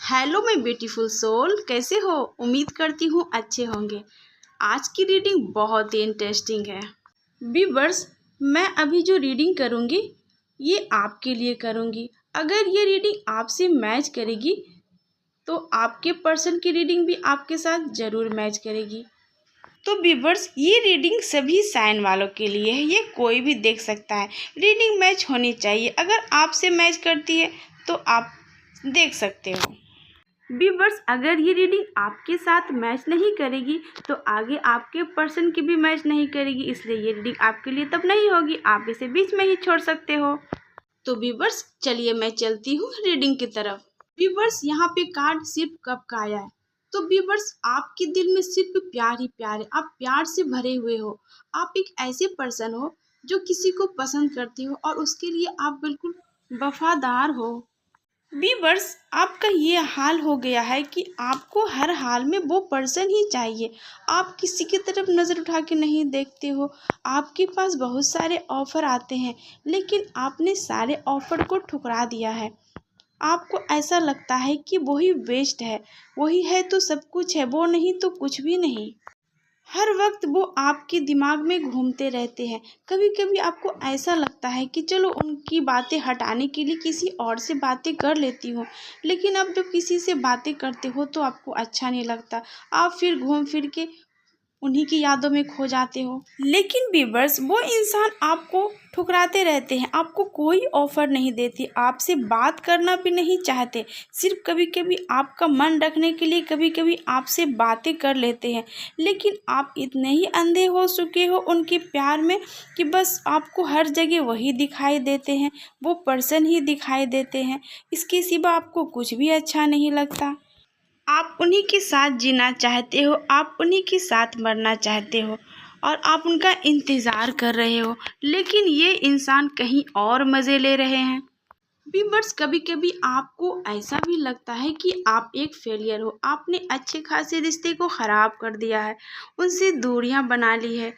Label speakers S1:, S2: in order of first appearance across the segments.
S1: Hello my beautiful soul, कैसे हो? उम्मीद करती हूँ अच्छे होंगे। आज की रीडिंग बहुत ही इंटरेस्टिंग है। व्यूअर्स, मैं अभी जो रीडिंग करूँगी ये आपके लिए करूँगी। अगर ये रीडिंग आपसे मैच करेगी तो आपके पर्सन की रीडिंग भी आपके साथ ज़रूर मैच करेगी। तो व्यूअर्स, ये रीडिंग सभी साइन वालों के लिए है, ये कोई भी देख सकता है। रीडिंग मैच होनी चाहिए। अगर आपसे मैच करती है तो आप देख सकते हो। व्यूअर्स, अगर ये रीडिंग आपके साथ मैच नहीं करेगी तो आगे आपके पर्सन की भी मैच नहीं करेगी, इसलिए ये रीडिंग आपके लिए तब नहीं होगी। आप इसे बीच में ही छोड़ सकते हो। तो व्यूअर्स, चलिए मैं चलती हूँ रीडिंग की तरफ। व्यूअर्स, यहाँ पे कार्ड सिर्फ कप का आया है। तो व्यूअर्स, आपके दिल में सिर्फ प्यार ही प्यार है। आप प्यार से भरे हुए हो। आप एक ऐसे पर्सन हो जो किसी को पसंद करते हो और उसके लिए आप बिल्कुल वफादार हो। व्यूअर्स, आपका ये हाल हो गया है कि आपको हर हाल में वो पर्सन ही चाहिए। आप किसी की तरफ नज़र उठा के नहीं देखते हो। आपके पास बहुत सारे ऑफ़र आते हैं लेकिन आपने सारे ऑफ़र को ठुकरा दिया है। आपको ऐसा लगता है कि वही बेस्ट है, वही है तो सब कुछ है, वो नहीं तो कुछ भी नहीं। हर वक्त वो आपके दिमाग में घूमते रहते हैं। कभी कभी आपको ऐसा लगता है कि चलो उनकी बातें हटाने के लिए किसी और से बातें कर लेती हूँ, लेकिन अब जब किसी से बातें करते हो तो आपको अच्छा नहीं लगता। आप फिर घूम फिर के उन्हीं की यादों में खो जाते हो। लेकिन व्यूअर्स, वो इंसान आपको ठुकराते रहते हैं, आपको कोई ऑफर नहीं देते, आपसे बात करना भी नहीं चाहते। सिर्फ कभी कभी आपका मन रखने के लिए कभी कभी आपसे बातें कर लेते हैं, लेकिन आप इतने ही अंधे हो चुके हो उनके प्यार में कि बस आपको हर जगह वही दिखाई देते हैं, वो पर्सन ही दिखाई देते हैं। इसके सिवा आपको कुछ भी अच्छा नहीं लगता। आप उन्हीं के साथ जीना चाहते हो, आप उन्हीं के साथ मरना चाहते हो और आप उनका इंतज़ार कर रहे हो, लेकिन ये इंसान कहीं और मज़े ले रहे हैं। व्यूअर्स, कभी कभी आपको ऐसा भी लगता है कि आप एक फेलियर हो। आपने अच्छे खासे रिश्ते को ख़राब कर दिया है, उनसे दूरियां बना ली है।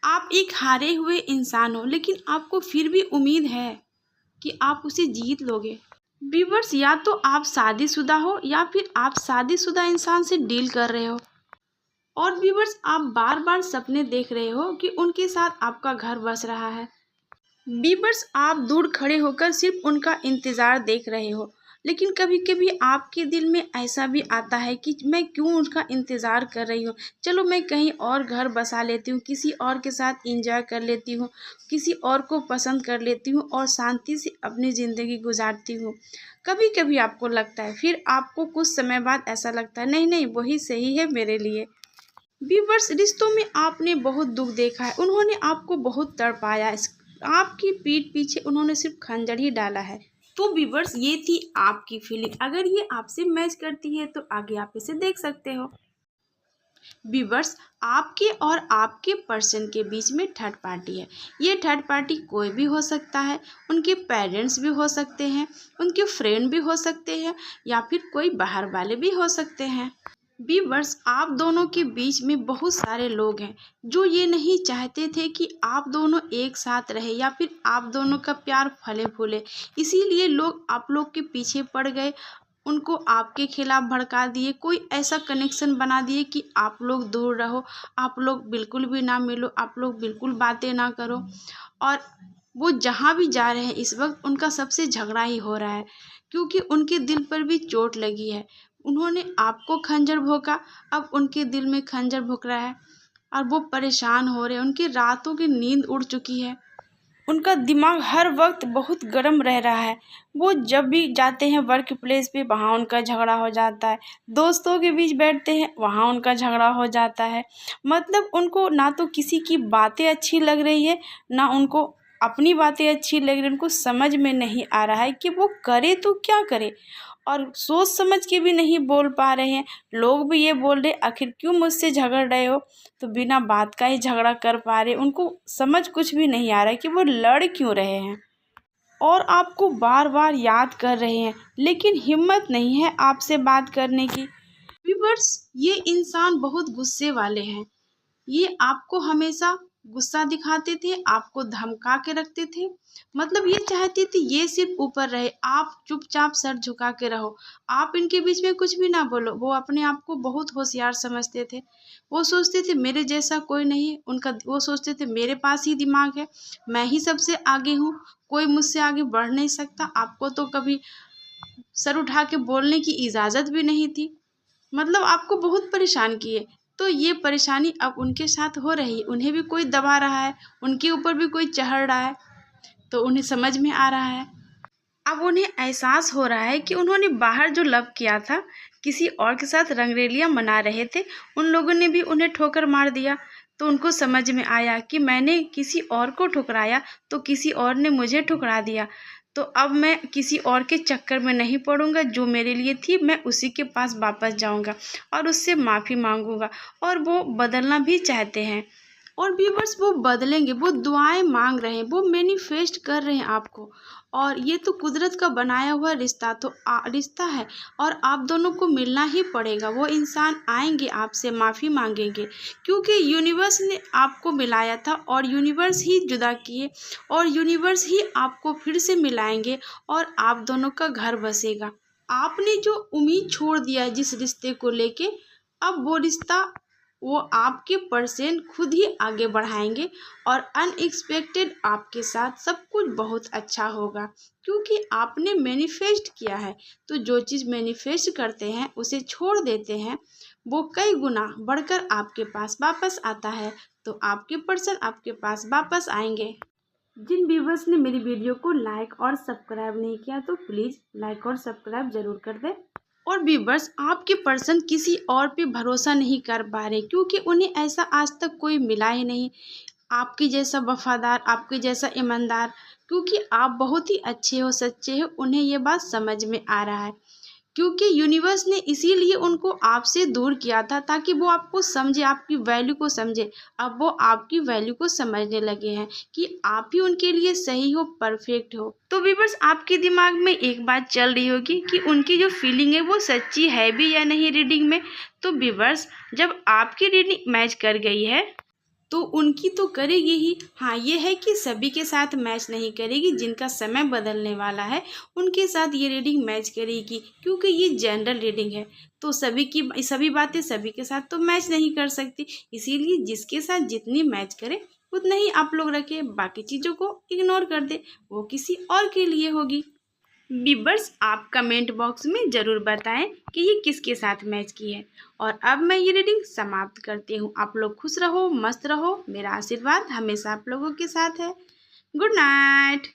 S1: आप एक हारे हुए इंसान हो, लेकिन आपको फिर भी उम्मीद है कि आप उसे जीत लोगे। व्यूअर्स, या तो आप शादीशुदा हो या फिर आप शादीशुदा इंसान से डील कर रहे हो। और व्यूअर्स, आप बार बार सपने देख रहे हो कि उनके साथ आपका घर बस रहा है। व्यूअर्स, आप दूर खड़े होकर सिर्फ उनका इंतज़ार देख रहे हो, लेकिन कभी कभी आपके दिल में ऐसा भी आता है कि मैं क्यों उनका इंतज़ार कर रही हूँ, चलो मैं कहीं और घर बसा लेती हूँ, किसी और के साथ एंजॉय कर लेती हूँ, किसी और को पसंद कर लेती हूँ और शांति से अपनी ज़िंदगी गुजारती हूँ। कभी कभी आपको लगता है, फिर आपको कुछ समय बाद ऐसा लगता है नहीं नहीं वही सही है मेरे लिए। व्यूअर्स, रिश्तों में आपने बहुत दुख देखा है, उन्होंने आपको बहुत तड़पाया है, आपकी पीठ पीछे उन्होंने सिर्फ खंजर ही डाला है। तो व्यूअर्स, ये थी आपकी फीलिंग। अगर ये आपसे मैच करती है तो आगे आप इसे देख सकते हो। व्यूअर्स, आपके और आपके पर्सन के बीच में थर्ड पार्टी है। ये थर्ड पार्टी कोई भी हो सकता है, उनके पेरेंट्स भी हो सकते हैं, उनके फ्रेंड भी हो सकते हैं या फिर कोई बाहर वाले भी हो सकते हैं। व्यूअर्स, आप दोनों के बीच में बहुत सारे लोग हैं जो ये नहीं चाहते थे कि आप दोनों एक साथ रहे या फिर आप दोनों का प्यार फले फूले। इसीलिए लोग आप लोग के पीछे पड़ गए, उनको आपके खिलाफ भड़का दिए, कोई ऐसा कनेक्शन बना दिए कि आप लोग दूर रहो, आप लोग बिल्कुल भी ना मिलो, आप लोग बिल्कुल बातें ना करो। और वो जहाँ भी जा रहे हैं इस वक्त उनका सबसे झगड़ा ही हो रहा है, क्योंकि उनके दिल पर भी चोट लगी है। उन्होंने आपको खंजर भोंका, अब उनके दिल में खंजर भोंक रहा है और वो परेशान हो रहे हैं। उनकी रातों की नींद उड़ चुकी है, उनका दिमाग हर वक्त बहुत गर्म रह रहा है। वो जब भी जाते हैं वर्क प्लेस पे वहाँ उनका झगड़ा हो जाता है, दोस्तों के बीच बैठते हैं वहाँ उनका झगड़ा हो जाता है। मतलब उनको ना तो किसी की बातें अच्छी लग रही है, ना उनको अपनी बातें अच्छी लग रही है। उनको समझ में नहीं आ रहा है कि वो करे तो क्या करे, और सोच समझ के भी नहीं बोल पा रहे हैं। लोग भी ये बोल रहे आखिर क्यों मुझसे झगड़ रहे हो, तो बिना बात का ही झगड़ा कर पा रहे। उनको समझ कुछ भी नहीं आ रहा है कि वो लड़ क्यों रहे हैं और आपको बार बार याद कर रहे हैं, लेकिन हिम्मत नहीं है आपसे बात करने की। व्यूअर्स, ये इंसान बहुत गुस्से वाले हैं, ये आपको हमेशा गुस्सा दिखाते थे, आपको धमका के रखते थे। मतलब ये चाहते थे ये सिर्फ ऊपर रहे, आप चुपचाप सर झुका के रहो, आप इनके बीच में कुछ भी ना बोलो। वो अपने आप को बहुत होशियार समझते थे। वो सोचते थे मेरे जैसा कोई नहीं है, वो सोचते थे मेरे पास ही दिमाग है, मैं ही सबसे आगे हूँ, कोई मुझसे आगे बढ़ नहीं सकता। आपको तो कभी सर उठा के बोलने की इजाज़त भी नहीं थी। मतलब आपको बहुत परेशान किए। तो ये परेशानी अब उनके साथ हो रही है, उन्हें भी कोई दबा रहा है, उनके ऊपर भी कोई चढ़ रहा है, तो उन्हें समझ में आ रहा है। अब उन्हें एहसास हो रहा है कि उन्होंने बाहर जो लव किया था, किसी और के साथ रंगरेलियां मना रहे थे, उन लोगों ने भी उन्हें ठोकर मार दिया। तो उनको समझ में आया कि मैंने किसी और को ठुकराया तो किसी और ने मुझे ठुकरा दिया। तो अब मैं किसी और के चक्कर में नहीं पड़ूंगा, जो मेरे लिए थी मैं उसी के पास वापस जाऊंगा और उससे माफ़ी मांगूंगा। और वो बदलना भी चाहते हैं। और व्यूवर्स वो बदलेंगे, वो दुआएं मांग रहे हैं, वो मैनिफेस्ट कर रहे हैं आपको। और ये तो कुदरत का बनाया हुआ रिश्ता रिश्ता है, और आप दोनों को मिलना ही पड़ेगा। वो इंसान आएंगे, आपसे माफ़ी मांगेंगे, क्योंकि यूनिवर्स ने आपको मिलाया था और यूनिवर्स ही जुदा किए, और यूनिवर्स ही आपको फिर से मिलाएंगे और आप दोनों का घर बसेगा। आपने जो उम्मीद छोड़ दिया है जिस रिश्ते को लेके, अब वो रिश्ता, वो आपके पर्सन खुद ही आगे बढ़ाएंगे और अनएक्सपेक्टेड आपके साथ सब कुछ बहुत अच्छा होगा, क्योंकि आपने मैनिफेस्ट किया है। तो जो चीज़ मैनिफेस्ट करते हैं उसे छोड़ देते हैं, वो कई गुना बढ़कर आपके पास वापस आता है। तो आपके पर्सन आपके पास वापस आएंगे। जिन व्यूवर्स ने मेरी वीडियो को लाइक और सब्सक्राइब नहीं किया तो प्लीज़ लाइक और सब्सक्राइब ज़रूर कर दें। और व्यूवर्स, आपके पर्सन किसी और पे भरोसा नहीं कर पा रहे, क्योंकि उन्हें ऐसा आज तक कोई मिला ही नहीं आपके जैसा वफादार, आपके जैसा ईमानदार। क्योंकि आप बहुत ही अच्छे हो, सच्चे हो, उन्हें ये बात समझ में आ रहा है। क्योंकि यूनिवर्स ने इसीलिए उनको आपसे दूर किया था, ताकि वो आपको समझे, आपकी वैल्यू को समझे। अब वो आपकी वैल्यू को समझने लगे हैं कि आप ही उनके लिए सही हो, परफेक्ट हो। तो व्यूअर्स, आपके दिमाग में एक बात चल रही होगी कि उनकी जो फीलिंग है वो सच्ची है भी या नहीं रीडिंग में। तो व्यूअर्स, जब आपकी रीडिंग मैच कर गई है तो उनकी तो करेगी ही। हाँ, ये है कि सभी के साथ मैच नहीं करेगी, जिनका समय बदलने वाला है उनके साथ ये रीडिंग मैच करेगी, क्योंकि ये जनरल रीडिंग है। तो सभी बातें सभी के साथ तो मैच नहीं कर सकती, इसीलिए जिसके साथ जितनी मैच करे उतना ही आप लोग रखें, बाकी चीज़ों को इग्नोर कर दे, वो किसी और के लिए होगी। व्यूअर्स, आप कमेंट बॉक्स में ज़रूर बताएं कि ये किसके साथ मैच की है। और अब मैं ये रीडिंग समाप्त करती हूँ। आप लोग खुश रहो, मस्त रहो, मेरा आशीर्वाद हमेशा आप लोगों के साथ है। Good night.